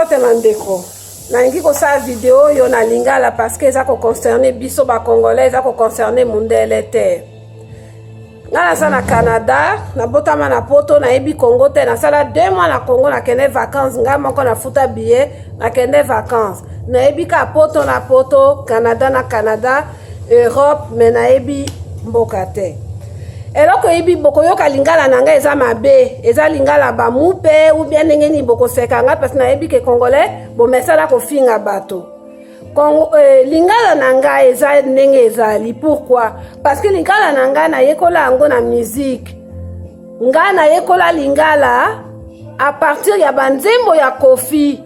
Mbote Mandeko. Nangi ko sa vidéo yo na lingala parce que ça ko concerner biso ba congolais, ça ko concerner mundele te. Ngala sa na Canada, na botama na poto na ebi Congo te na sala 2 mois na Congo na kende vacances nga moko na futa billet na kende vacances. Na ebi ka poto na poto, Canada na Canada, Europe mais na ebi mboka te. Eloko ebi boko yo ka lingala nanga eza mabe, eza lingala ba mupe ou bien ndenge boko sekanga parce na ebi ke congolais bo mesala ko finga bato. Lingala nanga eza ndenge ezali. Pourquoi? Parce que lingala nanga na yekola yango na musique. Nga na yekola lingala à partir ya banzembo ya Kofi.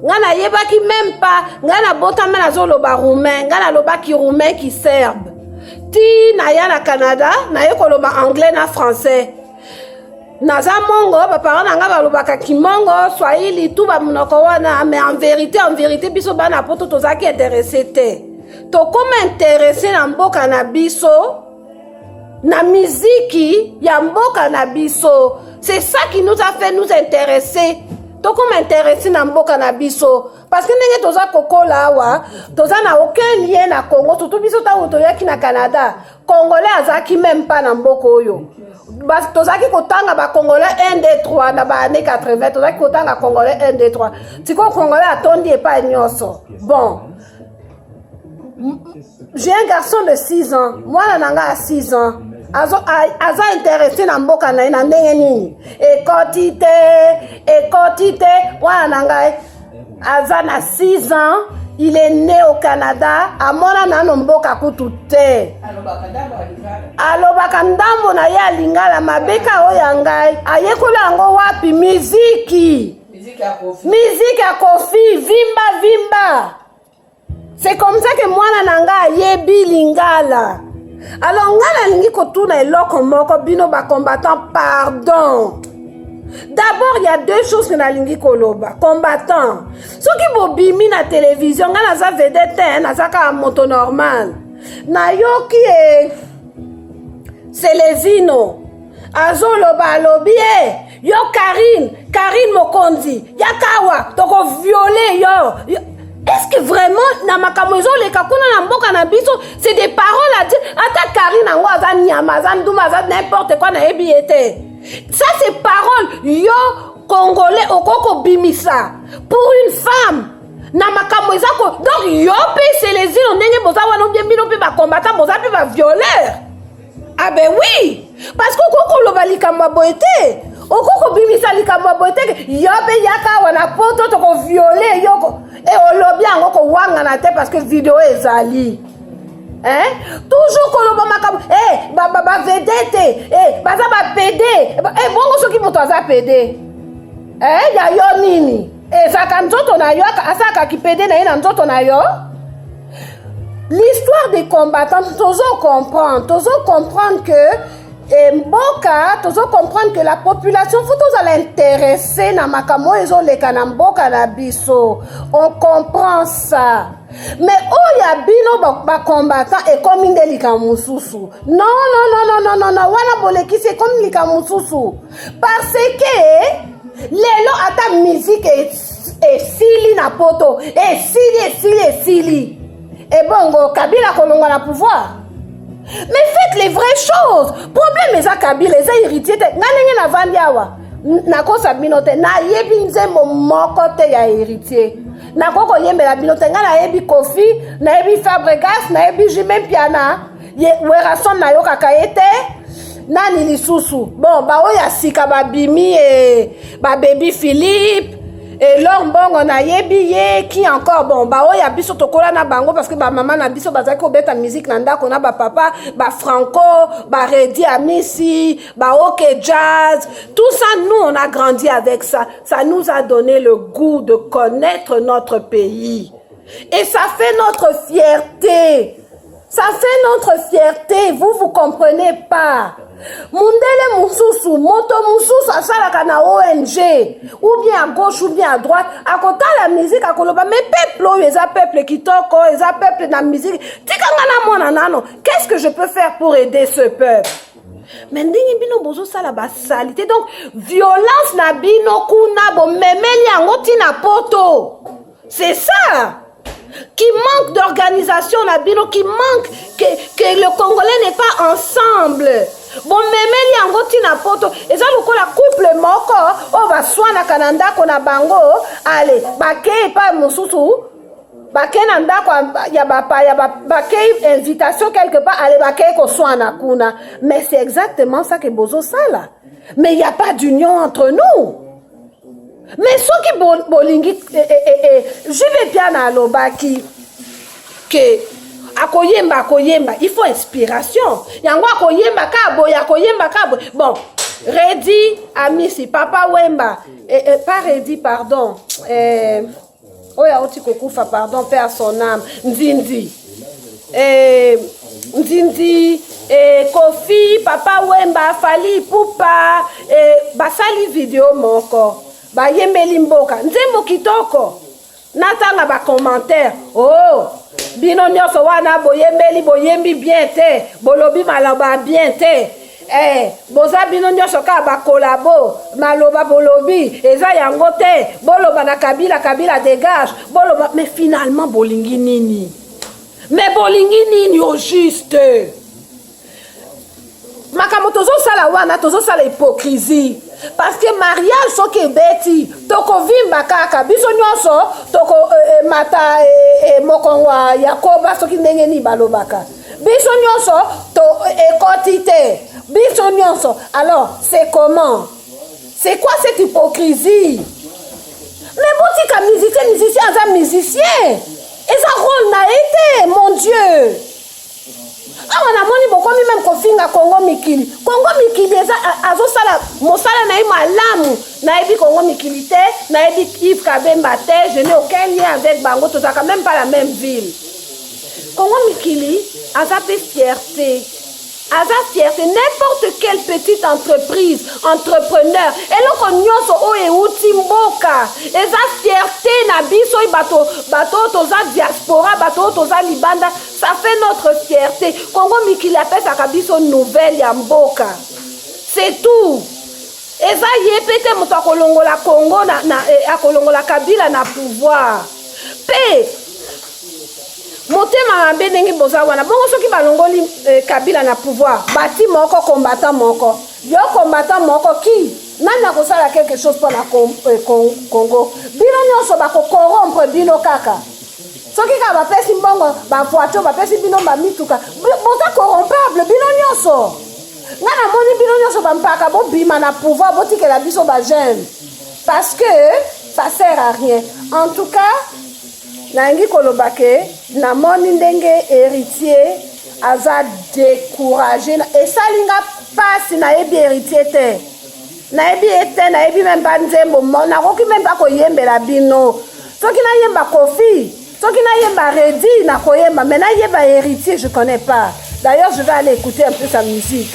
Nga na yebaki même pas, nga na botama na zoloba roumain, nga na lobaki roumain ki serbe. Ti na ya na Canada, na yekoloba anglais na français. Naza mongo, parents nanga balobaka kimongo, swahili, tout ba munoko wana, mais en vérité, biso bana poto tozaki intéressé te. To comme intéressé na mboka na biso, na miziki ya mboka na biso. C'est ça qui nous a fait nous intéresser. To comme intéressé na mboka na biso. Parce que ndenge toza kokola wa, toza na aucun lien na Congo, surtout biso ta otoyaki na Canada. Congolais azaki même pas na mboko oyo. Bas tozaki kotanga ba Congolais 1 2 3 na ba années 80, tozaki kotanga Congolais 1 2 3. Tiko Congolais atondi epa nyoso. Bon. J'ai un garçon de 6 ans. Moi nanga a 6 ans. Aza intéressé na mboka na ina ndenge nini. Ekotite, wana nanga aza na 6 ans. Il est né au Canada, à mona nano mboka kutu te. Alobaka ndambo na ya lingala mabeka oya ngai. Ayekola yango wapi miziki. Miziki ya Kofi, vimba. C'est comme ça que mwana nanga yebi lingala. Alors ngala lingi kotuna eloko moko bino ba combattant pardon. D'abord, il y a 2 choses que na lingi koloba. Combattant. Ce qui bobimi na télévision, nga naza vedette, naza ka moto normal. Na yo qui est Célésino. Azoloba lobi yo Karine Mokonzi. Yakawa, toko violer yo. Est-ce que vraiment na makamozo le kakuna na mboka na biso c'est des paroles à dire ata Karine ngo aza nyama aza nduma aza n'importe quoi na ebi ete. Ça c'est parole yo congolais okoko bimisa pour une femme na makambo ezako donc yo pe c'est les îles ndenge boza wana bien bino pe ba combattant boza pe ba violeur. Ah ben oui parce que okoko loba likambo boete okoko bimisa likambo boete yo pe yaka wana poto to ko violer yoko et olobi yango ko wanga na te parce que vidéo ezali. Hein? Toujours koloba makabo ba vedete baza ba PD bongo soki moto aza PD ya yo nini saka nzoto na yo asaka ki PD na ina nzoto na yo. L'histoire des combattants tozo comprendre que mboka tozo comprendre que la population faut tous l'intéresser na makamo ezo leka na mboka na biso. On comprend ça. Mais oya bino ba combattant et comme indelika mususu. Non, wana boleki c'est comme lika mususu. Parce que lelo ata musique et sili na poto et sili. Et bongo Kabila kolonga na pouvoir. Mais faites les vraies choses. Problème eza Kabila eza héritier te. Ngane na vandiawa. Na kosa binote na yebi nzembo moko te ya héritier. Na koko yembela binote nga na yebi Kofi, na yebi Fabregas, na yebi Jimé Piana. Werason na yo kakayete. Nani lisusu. Bon, ba oya sika ba bimi ba baby Philippe. Et l'homme na yebi ye qui encore bon ba oya biso tokola na bango parce que ba maman na biso bazaki obeta musique na ndako na ba papa ba Franco ba Redi Amisi ba OK Jazz tout ça nous on a grandi avec ça nous a donné le goût de connaître notre pays et ça fait notre fierté vous comprenez pas. Mundele mususu, moto mususu asalaka na ONG ou bien à gauche ou bien à droite à côté la musique à koloba mais peuple eza peuple kitoko eza peuple na musique tikanga na mona nano qu'est-ce que je peux faire pour aider ce peuple Mais ndenge bino bozo sala ba salité. Donc violence na bino kuna bo memeli yango tina poto. C'est ça. Qui manque d'organisation na bino, qui manque que le Congolais n'est pas ensemble. Bon memeli yango tina poto. Eza lokola couple moko o ba swana kananda kona bango. Allez, bake pa mususu. Bake nanda kwa ya bake invitation quelque part. Allez, bake ko swana kuna. Mais c'est exactement ça que bozo sala. Mais il n'y a pas d'union entre nous. Mais ceux qui bolingi, je vais bien à l'obaki que akoyemba, il faut inspiration. Yango akoyemba kabo. Bon, Redi Amisi, Papa Wemba, pas Redi, pardon. Oya oti kokufa, pardon, père son âme, Nzindi. Nzindi, Kofi, Papa Wemba, Fali, Poupa, basali vidéo moko. Ba yembeli mboka nzembo kitoko natanga ba commentaire oh bino nyonso wana boyembi bien te bolobi maloba bien te boza bino nyonso ka ba collabo maloba bolobi eza yango te boloba na kabila dégage boloba mais finalement bolingi nini au juste makambo tozo sala wana tozo sala hypocrisie. Parce que mariage soki beti toko vimba kaka biso nyonso toko mata mokongwa Yakoba soki ndenge ni balobaka biso nyonso to ekotite biso nyonso. Alors c'est comment? C'est quoi cette hypocrisie? Mais botika musicien aza musicien eza rôle na été mon Dieu. Awa na moni bokomi même kofinga Congo Mikili eza azosala mosala na malamu na ebi Congo Mikili te na ebi Yves Kabemba te. Je n'ai aucun lien avec bango, tozaka même pas la même ville. Congo Mikili azape fierté n'importe quelle petite entreprise entrepreneur eloko nyonso oyo euti mboka eza fierté na biso bato toza diaspora bato toza libanda, ça fait notre fierté. Congo Mikili apesaka biso nouvelle ya mboka, c'est tout. Eza yepete moto akolongola Congo akolongola Kabila na pouvoir pe motema mabe ndenge boza wana bongo soki balongoli Kabila na pouvoir bati moko combattant moko yo combattant moko ki nani akosala quelque chose pour la Congo bino nyonso bakokorrompre bino kaka soki ka bapesi mbongo bavoiture bapesi bino bamituka boza corrompable bino nyonso ngana moni bino nyonso bampaka bobima na pouvoir botikela biso bajeune parce que ça sert à rien. En tout cas nangi kolobake na moni ndenge héritier aza découragé et salinga passe na ebi héritier te na ebi même pas nzembo na koki même pas koyembela bino soki na yemba Kofi soki na yemba Redi na koyemba mais na yemba héritier je connais pas. D'ailleurs je vais aller écouter un peu sa musique.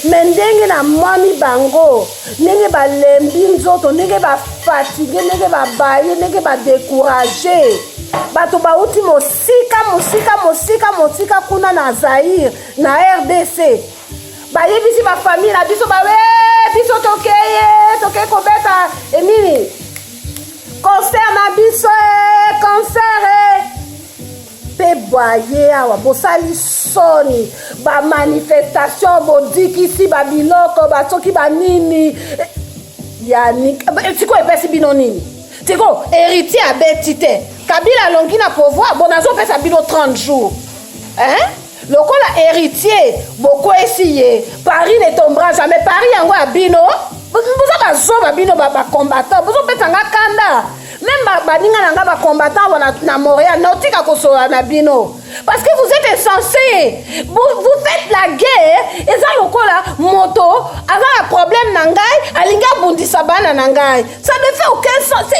Mais ndenge na moni bango ndenge ba lembi nzoto ndenge ba fatigué ndenge ba baye ndenge ba découragé bato bauti mosika kuna na Zaïre na RDC bayebisi ba famille na biso biso tokeye kobeta nini concert na biso concert pe boye awa bosali soni ba manifestation bodikisi ba biloko basoki ba nini yani tiko epesi bino nini tiko héritier abeti te Kabila longi na pouvoir bonazo pesa bino 30 jours hein lokola héritier boko essayer Paris ne tombera jamais Paris yango abino bozo bazoba bino ba combattant bozo petanga kanda même baninga nanga ba combattant na Montréal nautika kosola na bino parce que vous êtes insensés vous faites la guerre et ça lokola moto avec un problème nangai alinga bundisa bana nangai ça ne fait aucun sens.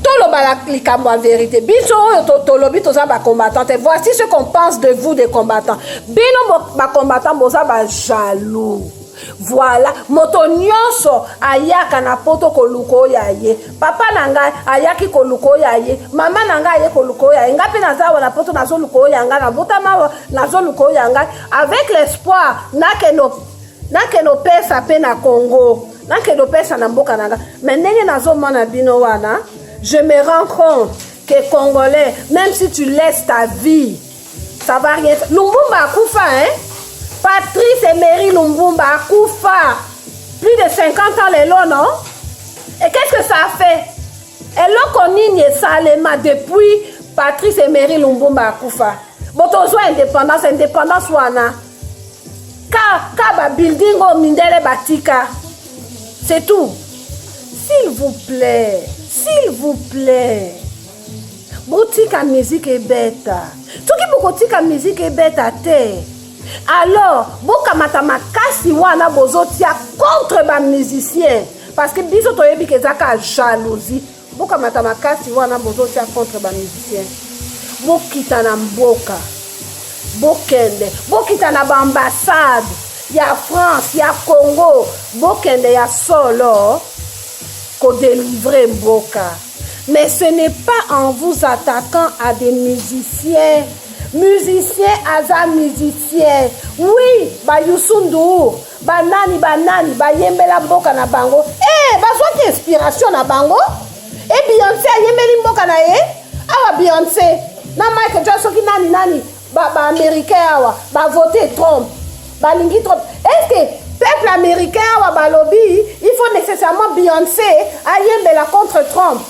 Toloba likambo en vérité biso tolobi toza ba combattant et voici ce qu'on pense de vous des combattants bino ba combattant boza ba jaloux Voilà, moto nyonso ayaka na poto koluko ya ye. Papa nanga ayaki koluko ya ye. Mama nanga aye koluko ya ye. Ngapi nazawa na poto nazo luko ya nga na botama nazo luko ya nga avec l'espoir na ke no pesa pe na Congo. Na ke no pesa na mboka nanga. Mais ndenge nazo mona bino wana, je me rends compte que Congolais, même si tu laisses ta vie, ça va rien faire. Lumumba akufa, hein? Patrice Emery Lumumba akufa. Plus de 50 ans les lots, non? Et qu'est-ce que ça a fait? Et l'on connaît Salema depuis Patrice Emery Lumumba akufa. Botozo indépendance wana. Ka ba building au mindele batika. C'est tout. S'il vous plaît. Botika musique est bête. Tout qui botika musique est bête à terre. Alors, boka matamakasi wana bozotia contre ba musicien. Parce que biso toyebi ke zaka jalousie. Boka matamakasi wana bozotia contre ba musicien. Bokita na mboka. Bokende. Bokita na ba ambassade. Ya France, ya Congo. Bokende ya solo. Ko délivrer mboka. Mais ce n'est pas en vous attaquant à des musiciens. Musiciens, aza musiciens. Oui, ba Youssou, banani, ba yembela mboka na bango. Bazwa ki inspiration na bango. Beyoncé yembeli mboka na ye. Awa Beyoncé. Na Michael Jackson ki nani. Ba américain awa. Ba voter Trump. Ba lingi Trump. Est-ce que peuple américain awa ba lobby, il faut nécessairement Beyoncé ayembela contre Trump.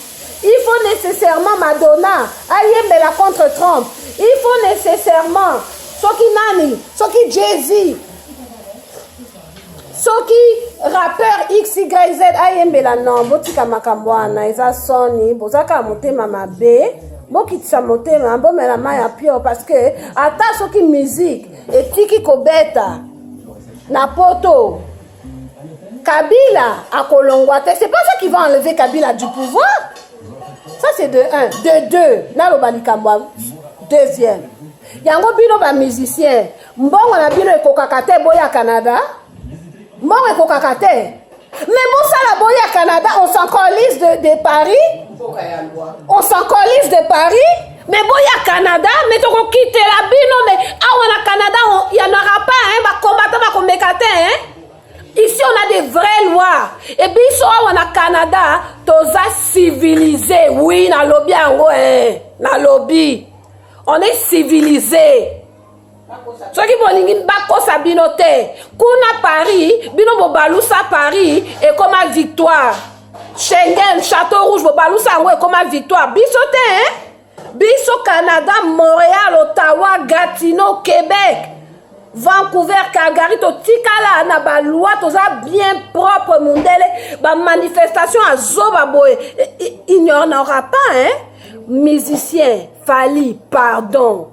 Il faut nécessairement Madonna ayembela contre Trump. Il faut nécessairement Soki Nani, Soki Jay-Z, Soki rappeur XYZ ayembela non. Botika makambwana eza soni bozaka motema mabe bokitisa motema bomela maya pio parce que ata soki musique etiki kobeta na poto Kabila a kolongwa te. C'est pas ça qui va enlever Kabila du pouvoir. Ça c'est de 1. De 2, nalobali kambwa. Deuxième. Yango bino ba musicien. Mbongo na bino ekokaka te boya Canada. Mbongo ekokaka te. Mais bon ça la boya Canada, on s'en colise de Paris. On s'en colise de Paris. Mais boya Canada, mais toko quitter la bino mais awana Canada, il y en aura pas hein, ba combattant ba komekate hein. Ici, on a des vraies lois. Et puis, ici, on a Canada, toza civilisé. Oui, na lobby, na lobby. On est civilisé. Ce qui est bako sa binote. Kuna Paris, bino bobalousa Paris, et comme à victoire. Schengen, Château Rouge, bobalousa et comme à victoire. Bisote, hein? Biso Canada, Montréal, Ottawa, Gatineau, Québec. Vancouver, Calgary, to tikala na ba loi toza bien propre mundele ba manifestation à Zobaboé. Il n'y en aura pas hein. Musicien, Fali, pardon.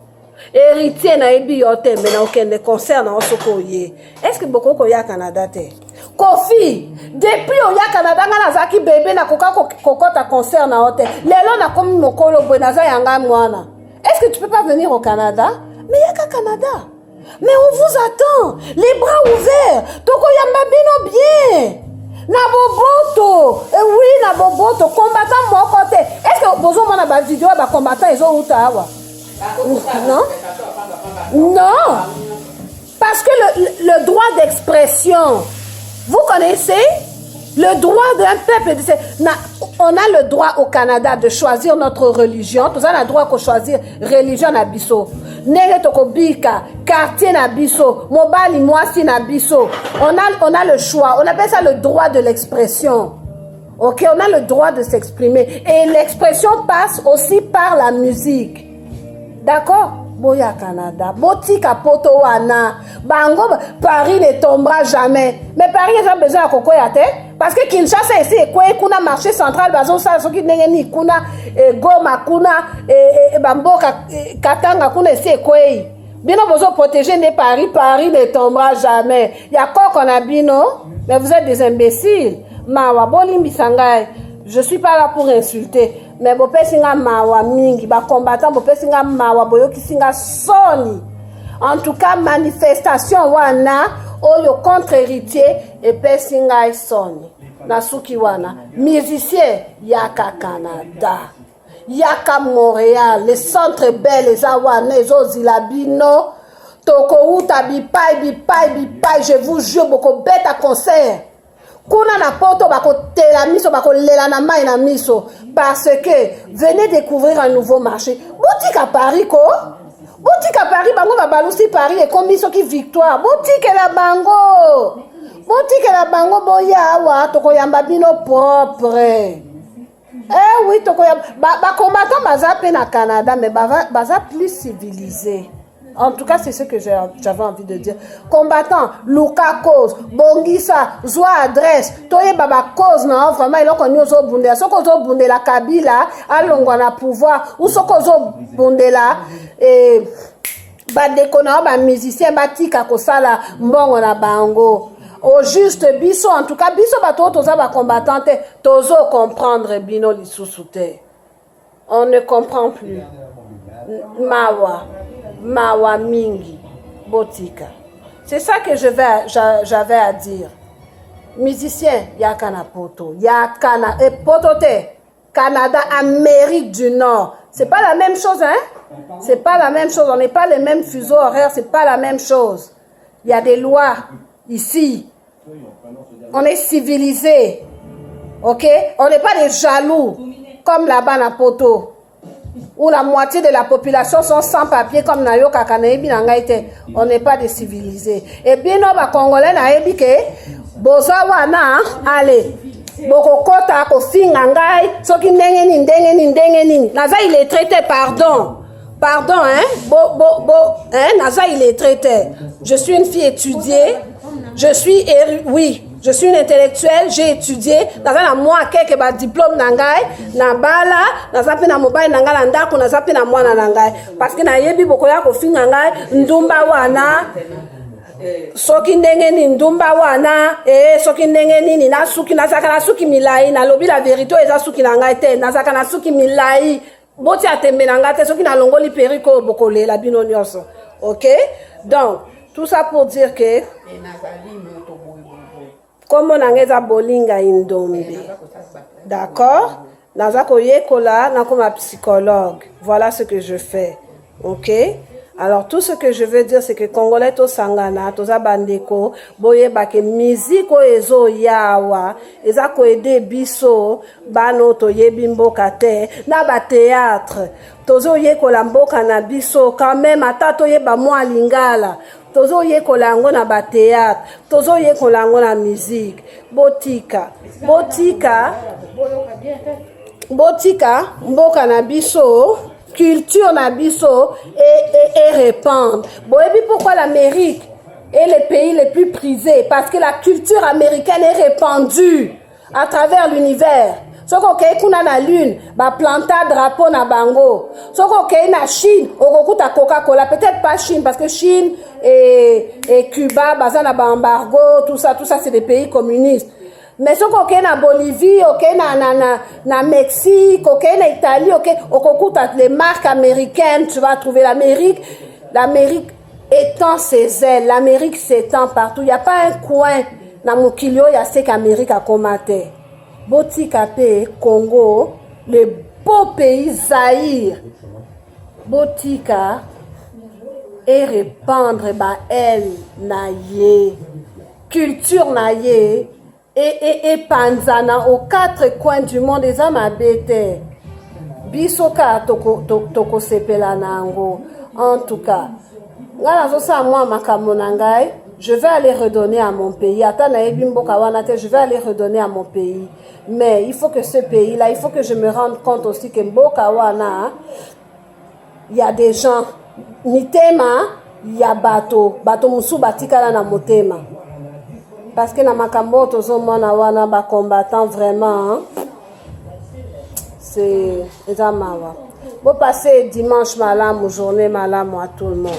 Héritier na ebiote mais na aucun concert na osokoye. Est-ce que beaucoup koya Canada te? Kofi, depuis oya Canada nga nazaki bébé na kokota concert na hotel. Lelo na komi mokolo boy naza yanga mwana. Est-ce que tu peux pas venir au Canada? Mais yaka Canada. Mais on vous attend, les bras ouverts. Toko yambabino bien. Na boboto. Oui, na boboto. Combattant mon côté. Est-ce que vous avez une vidéo de combattant ils ont awa? Non. Non. Parce que le droit d'expression, vous connaissez le droit d'un peuple. On a le droit au Canada de choisir notre religion. Nous avons le droit de choisir religion na biso. Nere tokobika, quartier na biso, mobali mwasi na biso. On a le choix. On appelle ça le droit de l'expression. Ok, on a le droit de s'exprimer. Et l'expression passe aussi par la musique. D'accord? Boya Canada, botika poto wana, bango Paris ne tombera jamais. Mais Paris a besoin de kokoya te parce que Kinshasa ici est kuna marché central bazo sa soki nengeni kuna Goma kuna bamboka Katanga kuna ici kwei. Bino bozo protéger ne Paris ne tombera jamais. Ya koko na bino, mais vous êtes des imbéciles. Mawa bolimbi sangai. Je suis pas là pour insulter. Mais bo pesinga mawa mingi ba combattant bo pesinga mawa boyo kisinga soni. En tout cas manifestation wana oyo contre-héritier epesi ngai soni na suki wana musicien yaka Canada yaka Montréal le centre belle eza wana ezozila bino tokouta bipai je vous jure bokobeta concert kuna na poto bakotela miso bakolela na mai na miso parce que venez découvrir un nouveau marché boutique à Paris ko boutique à Paris bango babalusi Paris ekomi soki victoire boutique la bango boya awa tokoyamba bino propre oui tokoyamba combattant baza pe na Canada mais baza plus civilisé. En tout cas, c'est ce que j'avais envie de dire. Combattant, Luka cause, Bongisa, Zwa adresse, Toye Baba cause, non, vraiment, il a connu au Bundé. Ce qu'on a Bundé la Kabila, allons on a pouvoir, ou ce qu'on a Bundé la, et, Badekona, ba musicien, Batika, Kosala, Mbongo na Bango. Au juste, Biso, en tout cas, Biso, Bato, Toza, ba combattante, Tozo comprendre, Bino, Lissousouté. On ne comprend plus. Mawa mingi botika. C'est ça que j'avais à dire. Musicien, yakana poto, yakana et potote. Canada, Amérique du Nord. C'est pas la même chose, hein? C'est pas la même chose. On n'est pas les mêmes fuseaux horaires, c'est pas la même chose. Il y a des lois ici. On est civilisé. OK? On n'est pas des jaloux comme là-bas na poto. Où la moitié de la population sont sans papier comme Nayo Kakanaebi Nangaite. On n'est pas des civilisés. Et bien, nos Congolais n'aébi que Boza wana, allez, Boko Kota, Kofi Nangai, Soki Ndengeni. Naza, il est traité, pardon, hein, Naza, il est traité. Je suis une fille étudiée, je suis une intellectuelle, j'ai étudié, dans moi quelques diplômes nangai, na bala, na zapi na mobile nangala ndako, na zapi na mwana nangai. Parce que na yebi bokoya ko finga ngai, ndumba wana, soki ndengeni ndumba wana, soki ndengeni na suki na zaka na suki milai, na lobi la vérité eza suki nangai te, na zaka na suki milai, boti atembe nanga te, soki na longoli periko bokole la bino nyonso. OK? Donc, tout ça pour dire que comme nangeza bolinga indombe. D'accord? Nazako yekola nakoma psychologue. Voilà ce que je fais. OK? Alors tout ce que je veux dire c'est que Congolais to sangana, to za bandeko, boye bake musique ezo yawa, ezako aider biso bano to yebi mboka te na ba théâtre. Tozo yekola mboka na biso quand même ata to yeba mwa lingala. Tozo yekola yango na ba théâtre, tozo yekola yango na musique. Botika mboka na biso, culture na biso et répandre. Boyebi pourquoi l'Amérique est le pays le plus prisé? Parce que la culture américaine est répandue à travers l'univers. Soko kei kuna na lune, ba planta drapeau na bango. Soko kei na Chine, okokuta Coca-Cola, peut-être pas Chine parce que Chine et Cuba, baza na ba embargo, tout ça c'est des pays communistes. Mais soko kei na Bolivie, OK na Mexique, OK na Italie, OK, okokuta les marques américaines, tu vas trouver l'Amérique étend ses ailes, l'Amérique s'étend partout. Il y a pas un coin na mokilio ya sek Amérique a commaté. Botika pe Congo, le beau pays Zaïre. Botika et répandre ba elle na ye. Culture na ye et panzana aux quatre coins du monde les âmes abete. Bisoka toko sepela nango. En tout cas, ngala zo sa moi makamonangai. Je vais aller redonner à mon pays. Je vais aller redonner à mon pays. Mais il faut que ce pays-là, il faut que je me rende compte aussi que Mbokawana, il y a des gens, Mitema, il y a Bato Musu Batikala na Motema. Parce que na makambo tozomona wana ba combattant vraiment, c'est ezamawa. Bon passer dimanche malam ou journée malam à tout le monde.